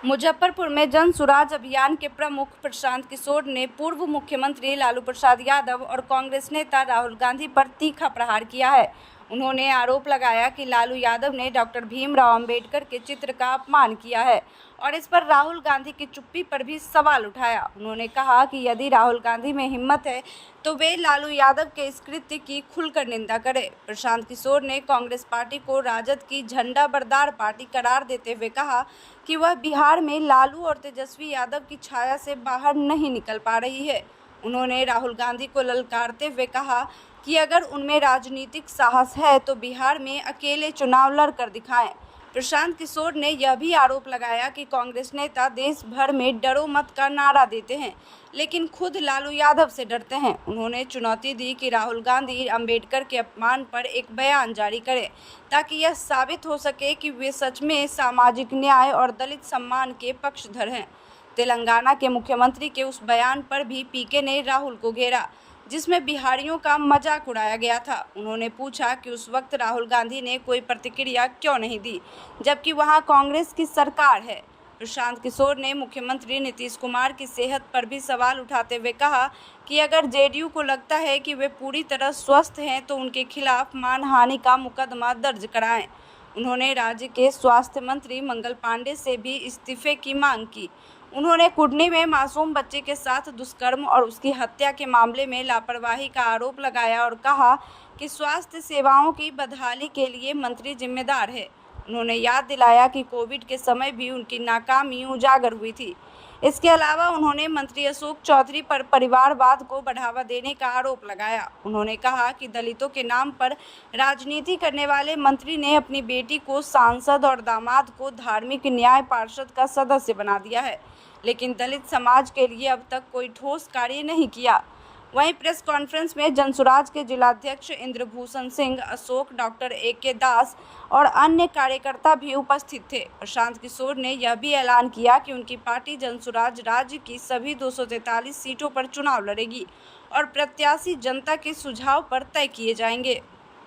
मुजफ्फरपुर में जन सुराज अभियान के प्रमुख प्रशांत किशोर ने पूर्व मुख्यमंत्री लालू प्रसाद यादव और कांग्रेस नेता राहुल गांधी पर तीखा प्रहार किया है। उन्होंने आरोप लगाया कि लालू यादव ने डॉक्टर भीमराव अंबेडकर के चित्र का अपमान किया है और इस पर राहुल गांधी की चुप्पी पर भी सवाल उठाया। उन्होंने कहा कि यदि राहुल गांधी में हिम्मत है तो वे लालू यादव के इस कृत्य की खुलकर निंदा करें। प्रशांत किशोर ने कांग्रेस पार्टी को राजद की झंडा बरदार पार्टी करार देते हुए कहा कि वह बिहार में लालू और तेजस्वी यादव की छाया से बाहर नहीं निकल पा रही है। उन्होंने राहुल गांधी को ललकारते हुए कहा कि अगर उनमें राजनीतिक साहस है तो बिहार में अकेले चुनाव लड़कर दिखाएं। प्रशांत किशोर ने यह भी आरोप लगाया कि कांग्रेस नेता देश भर में डरो मत का नारा देते हैं, लेकिन खुद लालू यादव से डरते हैं। उन्होंने चुनौती दी कि राहुल गांधी अंबेडकर के अपमान पर एक बयान जारी करें ताकि यह साबित हो सके कि वे सच में सामाजिक न्याय और दलित सम्मान के पक्षधर हैं। तेलंगाना के मुख्यमंत्री के उस बयान पर भी पीके ने राहुल को घेरा जिसमें बिहारियों का मजाक उड़ाया गया था। उन्होंने पूछा कि उस वक्त राहुल गांधी ने कोई प्रतिक्रिया क्यों नहीं दी जबकि वहां कांग्रेस की सरकार है। प्रशांत किशोर ने मुख्यमंत्री नीतीश कुमार की सेहत पर भी सवाल उठाते हुए कहा कि अगर जेडीयू को लगता है कि वे पूरी तरह स्वस्थ हैं तो उनके खिलाफ मानहानि का मुकदमा दर्ज कराएं। उन्होंने राज्य के स्वास्थ्य मंत्री मंगल पांडे से भी इस्तीफे की मांग की। उन्होंने कुडनी में मासूम बच्चे के साथ दुष्कर्म और उसकी हत्या के मामले में लापरवाही का आरोप लगाया और कहा कि स्वास्थ्य सेवाओं की बदहाली के लिए मंत्री जिम्मेदार है। उन्होंने याद दिलाया कि कोविड के समय भी उनकी नाकामी उजागर हुई थी। इसके अलावा उन्होंने मंत्री अशोक चौधरी पर परिवारवाद को बढ़ावा देने का आरोप लगाया। उन्होंने कहा कि दलितों के नाम पर राजनीति करने वाले मंत्री ने अपनी बेटी को सांसद और दामाद को धार्मिक न्याय पार्षद का सदस्य बना दिया है, लेकिन दलित समाज के लिए अब तक कोई ठोस कार्य नहीं किया। वहीं प्रेस कॉन्फ्रेंस में जनसुराज के जिलाध्यक्ष इंद्रभूषण सिंह, अशोक, डॉक्टर AK दास और अन्य कार्यकर्ता भी उपस्थित थे। प्रशांत किशोर ने यह भी ऐलान किया कि उनकी पार्टी जनसुराज राज्य की सभी 243 सीटों पर चुनाव लड़ेगी और प्रत्याशी जनता के सुझाव पर तय किए जाएंगे।